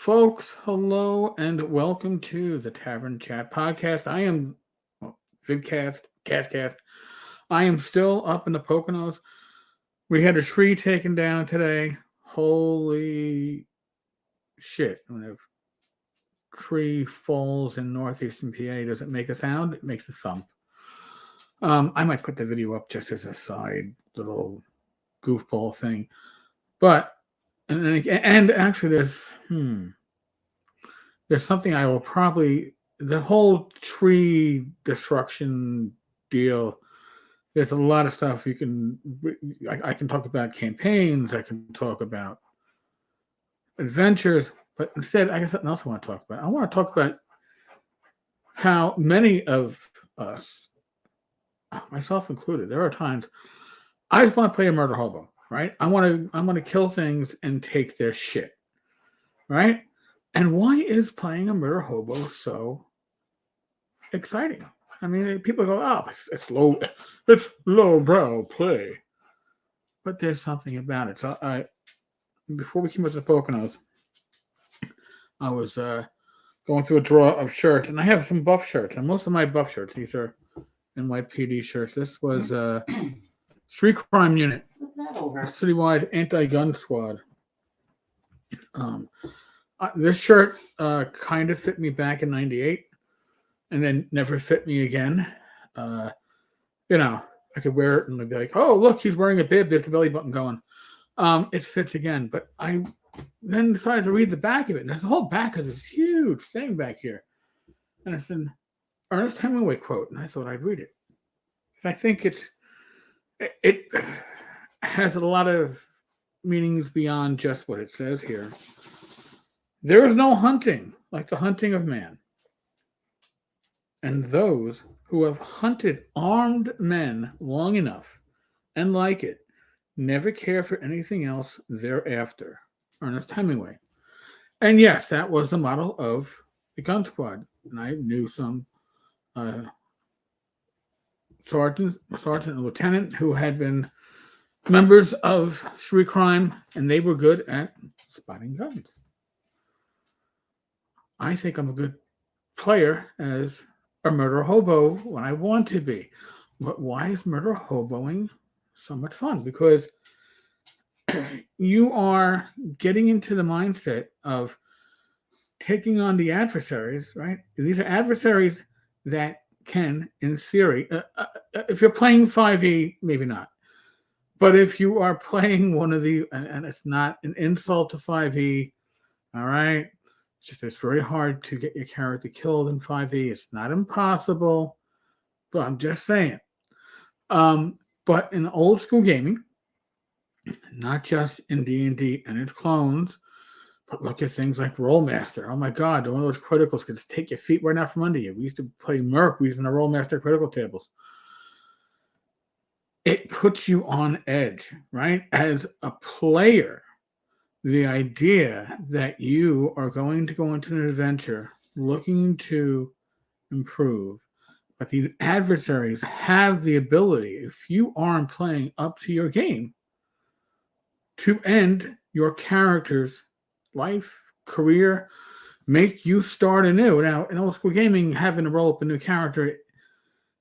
Folks, hello and welcome to the Tavern Chat Podcast. I am Vidcast, Castcast. I am still up in the Poconos. We had a tree taken down today. Holy shit. When a tree falls in northeastern PA, does it make a sound? It makes a thump. I might put the video up just as a side little goofball thing. But, and actually there's something I will probably the whole tree destruction deal. There's a lot of stuff you can. I can talk about campaigns. I can talk about adventures, but instead, I guess something else I want to talk about. I want to talk about how many of us, myself included, there are times I just want to play a murder hobo. Right? I want to kill things and take their shit. Right? And why is playing a murder hobo so exciting? I mean, people go, "Oh, it's lowbrow play," but there's something about it. So, before we came up to the Poconos, I was going through a drawer of shirts, and I have some buff shirts, and most of my buff shirts, these are NYPD shirts. This was Street Crime Unit, Citywide Anti-Gun Squad. This shirt kind of fit me back in '98, and then never fit me again. I could wear it and I'd be like, "Oh, look, he's wearing a bib. There's the belly button going." It fits again, but I then decided to read the back of it, and there's the whole back of this huge thing back here, and it's an Ernest Hemingway quote, and I thought I'd read it. I think it has a lot of meanings beyond just what it says here. There is no hunting like the hunting of man. And those who have hunted armed men long enough and like it never care for anything else thereafter. Ernest Hemingway. And yes, that was the motto of the gun squad. And I knew some sergeant and lieutenant who had been members of street crime, and they were good at spotting guns. I think I'm a good player as a murder hobo when I want to be. But why is murder hoboing so much fun? Because you are getting into the mindset of taking on the adversaries, right? These are adversaries that can, in theory, if you're playing 5e, maybe not. But if you are playing one of the, and it's not an insult to 5e, all right? It's very hard to get your character killed in 5e. It's not impossible, but I'm just saying. But in old school gaming, not just in D&D and its clones, but look at things like Rollmaster. Oh my God, one of those criticals could just take your feet right out from under you. We used to play Merc using the Rollmaster critical tables. It puts you on edge, right? As a player, the idea that you are going to go into an adventure looking to improve, but the adversaries have the ability, if you aren't playing up to your game, to end your character's life, career, make you start anew. Now, in old school gaming, having to roll up a new character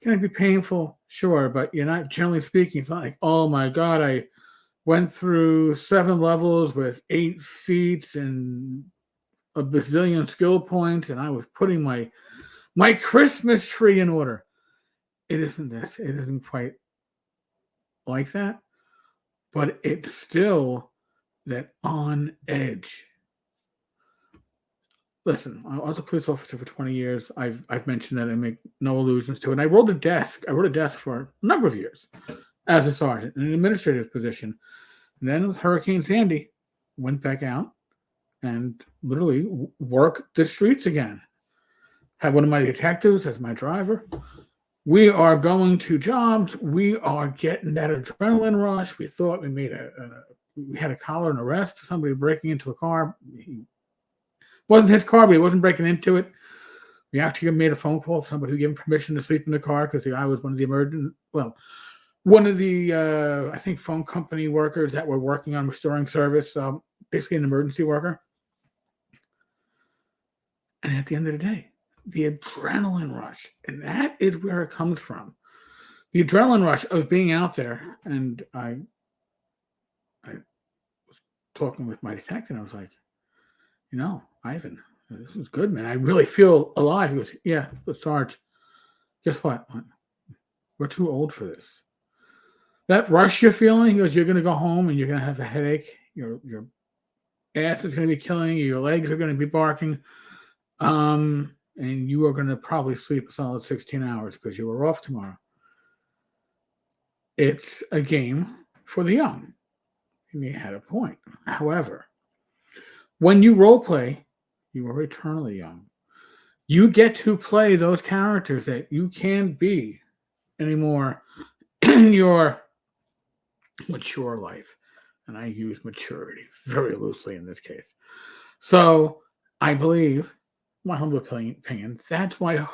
can be painful, sure, but you're not, generally speaking, it's not like, oh my God, I went through 7 levels with 8 feats and a bazillion skill points, and I was putting my Christmas tree in order. It isn't this. It isn't quite like that, but it's still that on edge. Listen, I was a police officer for 20 years. I've mentioned that. I make no allusions to it. And I wrote a desk for a number of years as a sergeant in an administrative position. And then with Hurricane Sandy, went back out and literally worked the streets again. Had one of my detectives as my driver. We are going to jobs. We are getting that adrenaline rush. We thought we had a collar and arrest for somebody breaking into a car. It wasn't his car, but he wasn't breaking into it. We actually made a phone call for somebody who gave him permission to sleep in the car because the guy was one of the I think phone company workers that were working on restoring service, basically an emergency worker. And at the end of the day, the adrenaline rush, and that is where it comes from. The adrenaline rush of being out there. And I was talking with my detective, and I was like, Ivan, this is good, man. I really feel alive. He goes, yeah, but Sarge, guess what? We're too old for this. That rush you're feeling, he goes, you're going to go home and you're going to have a headache. Your ass is going to be killing you. Your legs are going to be barking. And you are going to probably sleep a solid 16 hours because you were off tomorrow. It's a game for the young. And he had a point. However, when you role play, you are eternally young. You get to play those characters that you can't be anymore in your mature life. And I use maturity very loosely in this case. So I believe, my humble opinion, that's why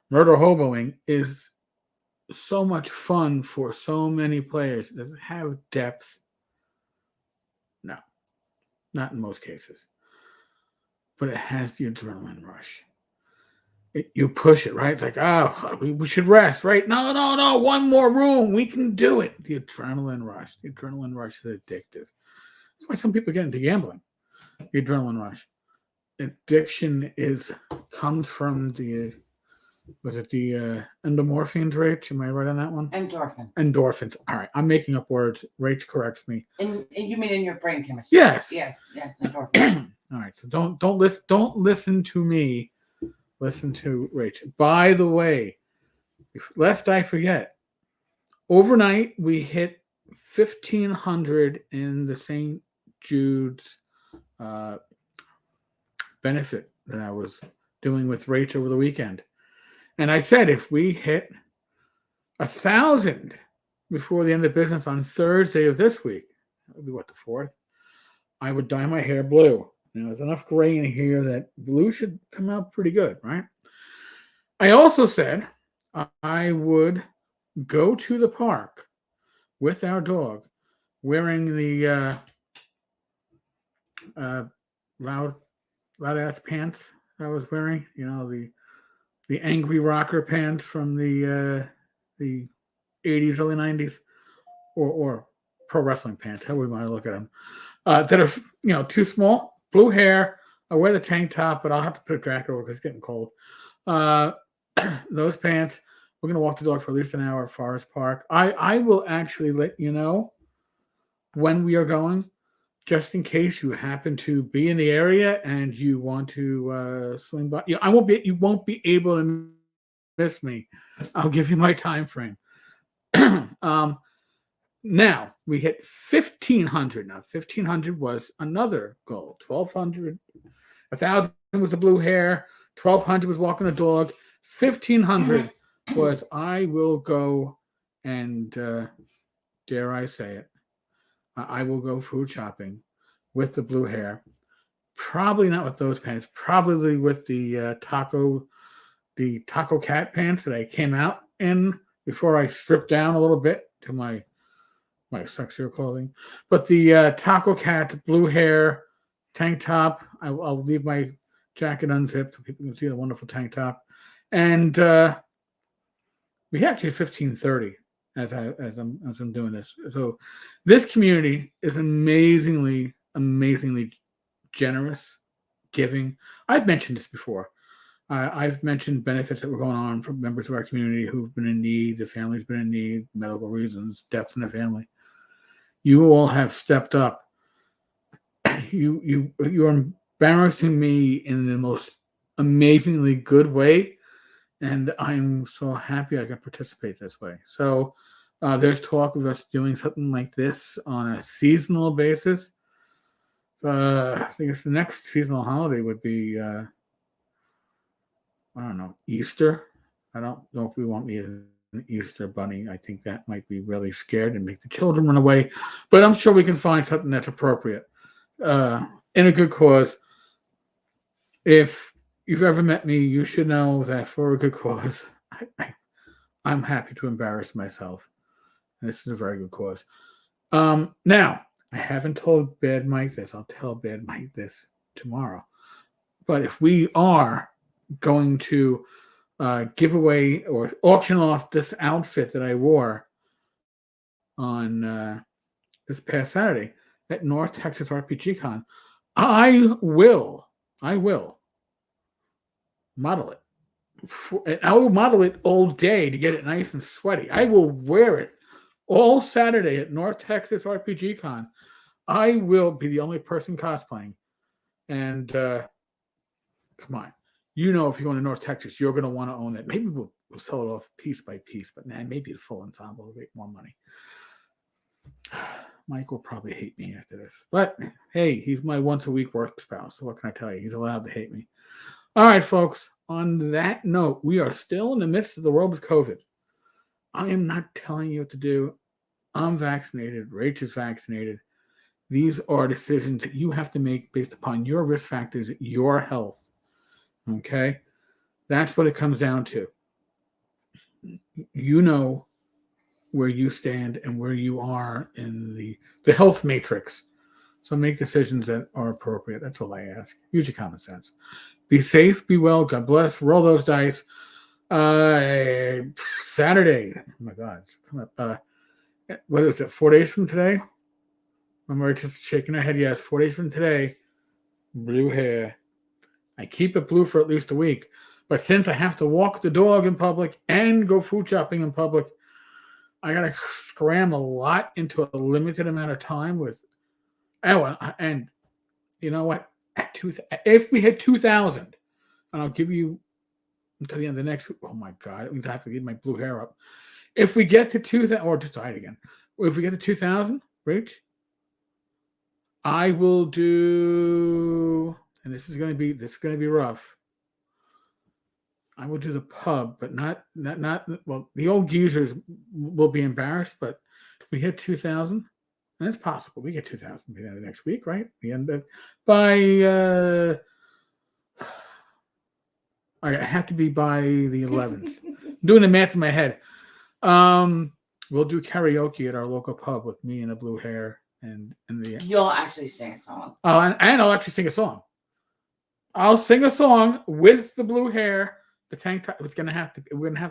Murder Hoboing is so much fun for so many players. It doesn't have depth. No, not in most cases. But it has the adrenaline rush. You push it, right? It's like, oh, we should rest, right? No, one more room. We can do it. The adrenaline rush. The adrenaline rush is addictive. That's why some people get into gambling. The adrenaline rush. Addiction comes from the endomorphines, Rach? Am I right on that one? Endorphins. All right. I'm making up words. Rach corrects me. And you mean in your brain chemistry? Yes. Yes, endorphins. All right. So don't listen to me. Listen to Rach. By the way, lest I forget, overnight we hit 1,500 in the St. Jude's benefit that I was doing with Rach over the weekend. And I said, if we hit 1,000 before the end of business on Thursday of this week, that would be the 4th, I would dye my hair blue. Now, there's enough gray in here that blue should come out pretty good, right? I also said I would go to the park with our dog wearing the loud ass pants I was wearing, the angry rocker pants from the 80s, early 90s, or pro wrestling pants, however we want to look at them, that are too small, blue hair. I wear the tank top, but I'll have to put a jacket over because it's getting cold. Those pants. We're going to walk the dog for at least an hour at Forest Park. I will actually let you know when we are going, just in case you happen to be in the area and you want to swing by. You won't be able to miss me. I'll give you my time frame. Now we hit 1,500. Now 1,500 was another goal. 1,200, 1,000 was the blue hair. 1,200 was walking the dog. 1,500 was I will go and dare I say it, I will go food shopping with the blue hair. Probably not with those pants. Probably with the taco cat pants that I came out in before I stripped down a little bit to my sexier clothing. But the taco cat blue hair tank top. I'll leave my jacket unzipped so people can see the wonderful tank top. And we actually have 15:30 as I'm doing this. So this community is amazingly generous, giving. I've mentioned this before. I've mentioned benefits that were going on for members of our community who've been in need, the family's been in need, medical reasons, deaths in the family. You all have stepped up. You're embarrassing me in the most amazingly good way, and I'm so happy I can participate this way. So there's talk of us doing something like this on a seasonal basis. I think the next seasonal holiday would be I don't know, Easter. I don't know if we want me as an Easter bunny. I think that might be really scared and make the children run away. But I'm sure we can find something that's appropriate in a good cause. If you've ever met me, you should know that for a good cause, I'm happy to embarrass myself. This is a very good cause. Now, I haven't told Bad Mike this. I'll tell Bad Mike this tomorrow. But if we are going to give away or auction off this outfit that I wore on this past Saturday at North Texas RPG Con, I will model it. And I will model it all day to get it nice and sweaty. I will wear it all Saturday at North Texas RPG Con. I will be the only person cosplaying. And come on, you know, if you're going to North Texas, you're going to want to own it. Maybe we'll sell it off piece by piece, but man, maybe the full ensemble will make more money. Mike will probably hate me after this, but hey, he's my once a week work spouse. So what can I tell you? He's allowed to hate me. All right, folks. On that note, we are still in the midst of the world of COVID. I am not telling you what to do. I'm vaccinated. Rach is vaccinated. These are decisions that you have to make based upon your risk factors, your health. Okay? That's what it comes down to. You know where you stand and where you are in the health matrix. So make decisions that are appropriate. That's all I ask. Use your common sense. Be safe, be well, God bless. Roll those dice. Saturday. Oh my God. It's coming up. What is it? 4 days from today? Remember, just shaking her head. Yes, 4 days from today. Blue hair. I keep it blue for at least a week. But since I have to walk the dog in public and go food shopping in public, I got to scram a lot into a limited amount of time with. Oh, and you know what? If we hit 2,000, and I'll give you until the end of the next. Oh my God! I have to get my blue hair up. If we get to 2,000, or just hide again. If we get to 2,000, Rich, I will do. And this is going to be rough. I will do the pub, but not. Well, the old geezers will be embarrassed, but if we hit 2,000. And it's possible we get 2,000 by the end of next week, right? The end of, by I have to be by the 11th. I'm doing the math in my head. We'll do karaoke at our local pub with me and the blue hair and the. You'll actually sing a song. Oh, and I'll actually sing a song. I'll sing a song with the blue hair, the tank top. We're gonna have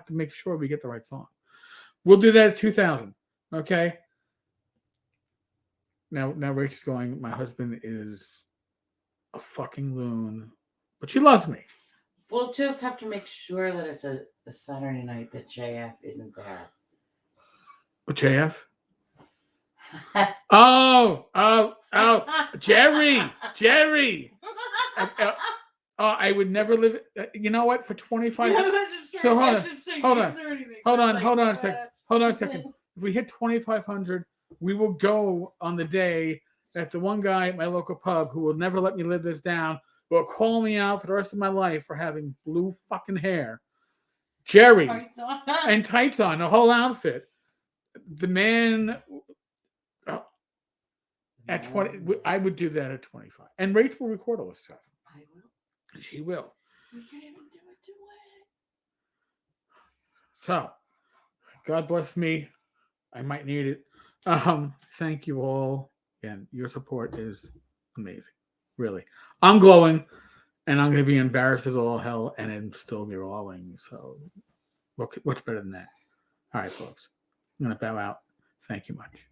to make sure we get the right song. We'll do that at 2,000. Okay. Now Rachel's going, my husband is a fucking loon, but she loves me. We'll just have to make sure that it's a Saturday night that JF isn't there. JF? Oh, Jerry. I would never live. You know what? For 25. So hold on a second. If we hit 2,500. We will go on the day that the one guy at my local pub who will never let me live this down will call me out for the rest of my life for having blue fucking hair. Jerry. And tights on, the whole outfit. The man at 20, I would do that at 25. And Rachel will record all this stuff. I will. She will. We can't even do it. So, God bless me. I might need it. Thank you all. And your support is amazing. Really. I'm glowing and I'm going to be embarrassed as all hell and then still be rolling. So what's better than that? All right, folks. I'm going to bow out. Thank you much.